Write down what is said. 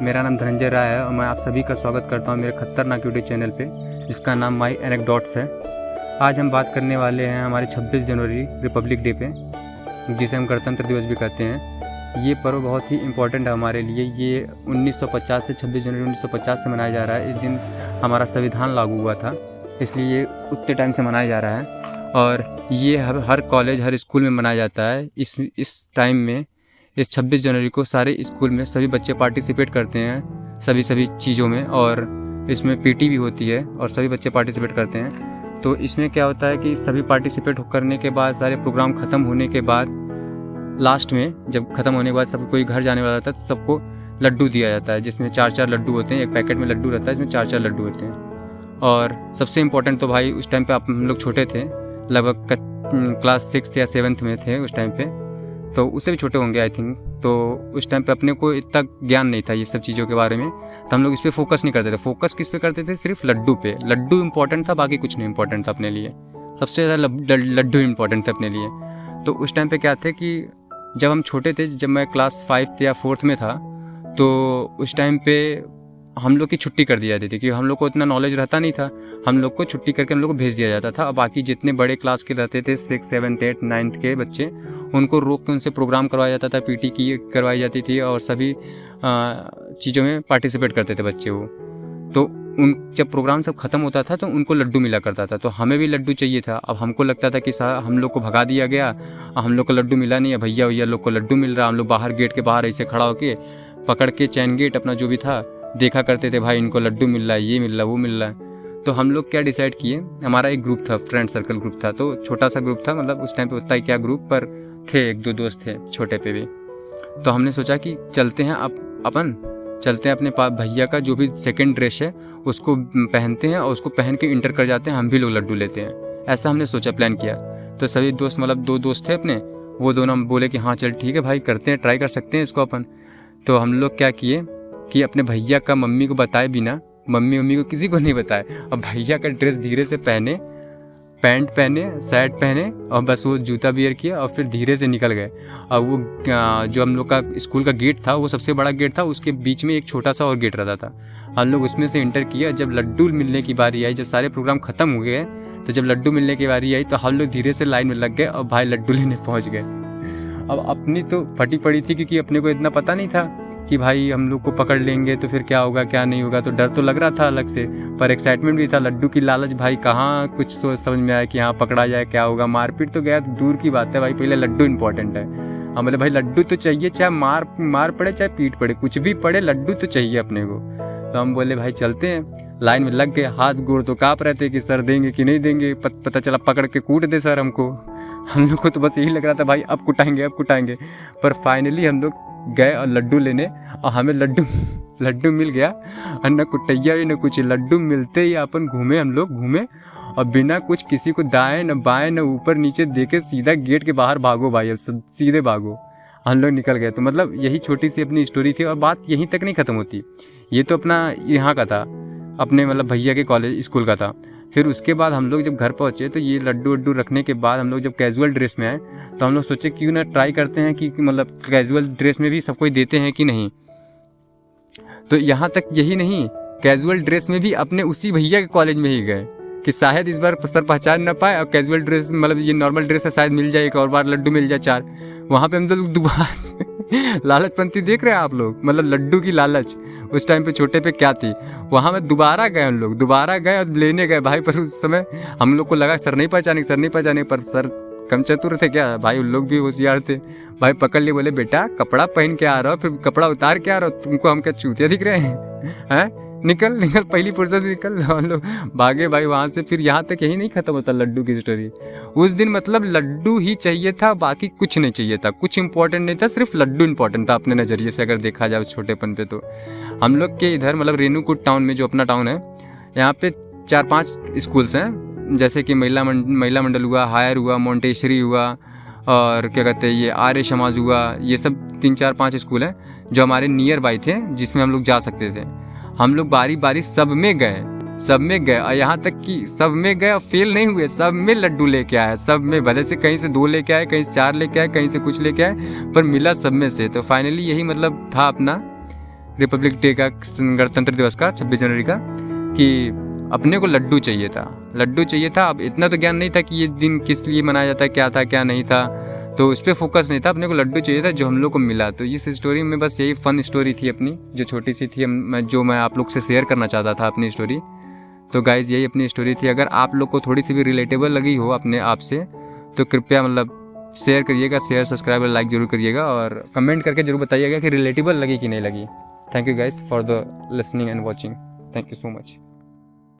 मेरा नाम धनंजय राय है और मैं आप सभी का स्वागत करता हूं मेरे खतरनाक यूट्यूब चैनल पे, जिसका नाम माई एनेक्डोट्स है। आज हम बात करने वाले हैं हमारे 26 जनवरी रिपब्लिक डे पे, जिसे हम गणतंत्र दिवस भी कहते हैं। ये पर्व बहुत ही इम्पोर्टेंट है हमारे लिए। ये 1950 से 26 जनवरी 1950 से मनाया जा रहा है। इस दिन हमारा संविधान लागू हुआ था, इसलिए ये उतने टाइम से मनाया जा रहा है। और ये हर कॉलेज, हर स्कूल में मनाया जाता है। इस टाइम में, इस 26 जनवरी को सारे स्कूल में सभी बच्चे पार्टिसिपेट करते हैं सभी चीज़ों में, और इसमें पीटी भी होती है और सभी बच्चे पार्टिसिपेट करते हैं। तो इसमें क्या होता है कि सभी पार्टिसिपेट करने के बाद, सारे प्रोग्राम ख़त्म होने के बाद, लास्ट में जब ख़त्म होने के बाद सब कोई घर जाने वाला रहता है तो सबको लड्डू दिया जाता है, जिसमें 4-4 लड्डू होते हैं। एक पैकेट में लड्डू रहता है, इसमें 4-4 लड्डू होते हैं। और सबसे इम्पोर्टेंट तो भाई, उस टाइम पे हम लोग छोटे थे, लगभग क्लास 6 या 7 में थे उस टाइम पे, तो उससे भी छोटे होंगे आई थिंक। तो उस टाइम पे अपने को इतना ज्ञान नहीं था ये सब चीज़ों के बारे में, तो हम लोग इस पर फोकस नहीं करते थे। फोकस किस पे करते थे? सिर्फ लड्डू पे। लड्डू इम्पॉर्टेंट था, बाकी कुछ नहीं इम्पॉर्टेंट था अपने लिए। सबसे ज़्यादा लड्डू इम्पॉर्टेंट थे अपने लिए। तो उस टाइम पे क्या थे कि जब हम छोटे थे, जब मैं क्लास 5 या 4 में था, तो उस टाइम पे हम लोग की छुट्टी कर दी जाती थी, क्योंकि हम लोग को इतना नॉलेज रहता नहीं था। हम लोग को छुट्टी करके हम लोग को भेज दिया जाता था। और बाकी जितने बड़े क्लास के रहते थे, 6, 7, 8, 9 के बच्चे, उनको रोक के उनसे प्रोग्राम करवाया जाता था, पीटी की करवाई जाती थी, और सभी चीज़ों में पार्टिसिपेट करते थे बच्चे वो। तो जब प्रोग्राम सब ख़त्म होता था तो उनको लड्डू मिला करता था, तो हमें भी लड्डू चाहिए था। अब हमको लगता था कि हम लोग को भगा दिया गया, हम लोग को लड्डू मिला नहीं है, भैया लोग को लड्डू मिल रहा। हम लोग बाहर, गेट के बाहर ऐसे खड़ा होके पकड़ के चैन गेट अपना जो भी था देखा करते थे, भाई इनको लड्डू मिल रहा है, ये मिल रहा है, वो मिल रहा है। तो हम लोग क्या डिसाइड किए, हमारा एक ग्रुप था, फ्रेंड सर्कल ग्रुप था, तो छोटा सा ग्रुप था, मतलब उस टाइम पे उतना ही क्या ग्रुप पर थे, 1-2 दोस्त थे छोटे पे भी। तो हमने सोचा कि चलते हैं चलते हैं अपने भैया का जो भी सेकंड ड्रेस है उसको पहनते हैं और उसको पहन के इंटर कर जाते हैं, हम भी लोग लड्डू लेते हैं। ऐसा हमने सोचा, प्लान किया। तो सभी दोस्त, मतलब 2 दोस्त थे अपने, वो दोनों बोले कि हाँ चल ठीक है भाई, करते हैं, ट्राई कर सकते हैं इसको अपन। तो हम लोग क्या किए कि अपने भैया का मम्मी को बताए बिना, मम्मी को किसी को नहीं बताए, और भैया का ड्रेस धीरे से पहने, पैंट पहने, शर्ट पहने, और बस वो जूता बियर किया और फिर धीरे से निकल गए। और वो जो हम लोग का स्कूल का गेट था, वो सबसे बड़ा गेट था, उसके बीच में एक छोटा सा और गेट रहता था। हम लोग उसमें से इंटर किया। जब लड्डू मिलने की बारी आई, जब सारे प्रोग्राम ख़त्म हो गए, तो जब लड्डू मिलने की बारी आई तो हम लोग धीरे से लाइन में लग गए और भाई लड्डू लेने पहुँच गए। अब अपनी तो फटी पड़ी थी, क्योंकि अपने को इतना पता नहीं था कि भाई हम लोग को पकड़ लेंगे तो फिर क्या होगा क्या नहीं होगा। तो डर तो लग रहा था अलग से, पर एक्साइटमेंट भी था। लड्डू की लालच, भाई कहाँ कुछ सोच समझ में आया कि हाँ पकड़ा जाए, क्या होगा। मारपीट तो गया तो दूर की बात है भाई, पहले लड्डू इंपॉर्टेंट है। हम बोले भाई लड्डू तो चाहिए, चाहे मार पड़े चाहे पीट पड़े, कुछ भी पड़े, लड्डू तो चाहिए अपने को। तो हम बोले भाई चलते हैं। लाइन में लग गए, हाथ गोड़ तो काँप रहे थे कि सर देंगे कि नहीं देंगे। पता चला पकड़ के कूट दे सर हमको। हम लोग को तो बस यही लग रहा था भाई अब कुटाएंगे। पर फाइनली हम लोग गए और लड्डू लेने, और हमें लड्डू मिल गया। और न कुटैया भी न कुछ, लड्डू मिलते ही अपन हम लोग घूमे, और बिना कुछ किसी को दाएं न बाएं न ऊपर नीचे देखे सीधा गेट के बाहर भागो भाई, अब सीधे भागो। हम लोग निकल गए। तो मतलब यही छोटी सी अपनी स्टोरी थी, और बात यहीं तक नहीं ख़त्म होती। ये तो अपना यहाँ का था, अपने मतलब भैया के कॉलेज स्कूल का था। फिर उसके बाद हम लोग जब घर पहुँचे, तो ये लड्डू वड्डू रखने के बाद हम लोग जब कैजुअल ड्रेस में आए, तो हम लोग सोचे क्यों ना ट्राई करते हैं कि मतलब कैजुअल ड्रेस में भी सब कोई देते हैं कि नहीं। तो यहाँ तक यही नहीं, कैजुअल ड्रेस में भी अपने उसी भैया के कॉलेज में ही गए कि शायद इस बार सर पहचान ना पाए, और कैजुअल ड्रेस मतलब ये नॉर्मल ड्रेस है, शायद मिल जाए, एक और बार लड्डू मिल जाए 4। वहाँ पे हम लोग दोबारा लालचपंती देख रहे हैं आप लोग, मतलब लड्डू की लालच उस टाइम पे छोटे पे क्या थी। वहाँ में दोबारा गए, हम लोग दोबारा गए और लेने गए भाई। पर उस समय हम लोग को लगा सर नहीं पहचाने, पर सर कम चतुर थे क्या भाई, उन लोग भी होशियार थे भाई। पकड़ लिए, बोले बेटा कपड़ा पहन के आ रहा हो, फिर कपड़ा उतार के आ रहा हो, तुमको हम क्या चूतिया दिख रहे हैं? निकल पहली फुर्सत से निकल। हम लोग भागे भाई वहाँ से। फिर यहाँ तक यही नहीं ख़त्म होता लड्डू की स्टोरी। उस दिन मतलब लड्डू ही चाहिए था, बाकी कुछ नहीं चाहिए था, कुछ इंपॉर्टेंट नहीं था, सिर्फ लड्डू इंपॉर्टेंट था अपने नज़रिए से अगर देखा जाए उस छोटेपन पे। तो हम लोग के इधर मतलब रेणुकूट टाउन में, जो अपना टाउन है, यहाँ पे 4-5 स्कूल्स हैं, जैसे कि महिला मंडल हुआ, हायर हुआ, मोंटेसरी हुआ, और क्या कहते हैं ये आर्य समाज हुआ। ये सब 3-4-5 स्कूल हैं जो हमारे नियर बाई थे, जिसमें हम लोग जा सकते थे। हम लोग बारी सब में गए, और यहाँ तक कि सब में गए और फेल नहीं हुए, सब में लड्डू लेके आए, सब में। भले से कहीं से 2 लेके आए, कहीं से 4 लेके आए, कहीं से कुछ लेके आए, पर मिला सब में से। तो फाइनली यही मतलब था अपना रिपब्लिक डे का, गणतंत्र दिवस का 26 जनवरी का, कि अपने को लड्डू चाहिए था। अब इतना तो ज्ञान नहीं था कि ये दिन किस लिए मनाया जाता है, क्या था क्या नहीं था, तो इस पर फोकस नहीं था। अपने को लड्डू चाहिए था जो हम लोग को मिला। तो इस स्टोरी में बस यही फन स्टोरी थी अपनी, जो छोटी सी थी, जो मैं आप लोग से शेयर करना चाहता था अपनी स्टोरी। तो गाइज़ यही अपनी स्टोरी थी। अगर आप लोग को थोड़ी सी भी रिलेटेबल लगी हो अपने आप से तो कृपया शेयर करिएगा, शेयर सब्सक्राइब और लाइक जरूर करिएगा, और कमेंट करके जरूर बताइएगा कि रिलेटेबल लगी कि नहीं लगी। Thank you guys for the listening and watching. Thank you so much.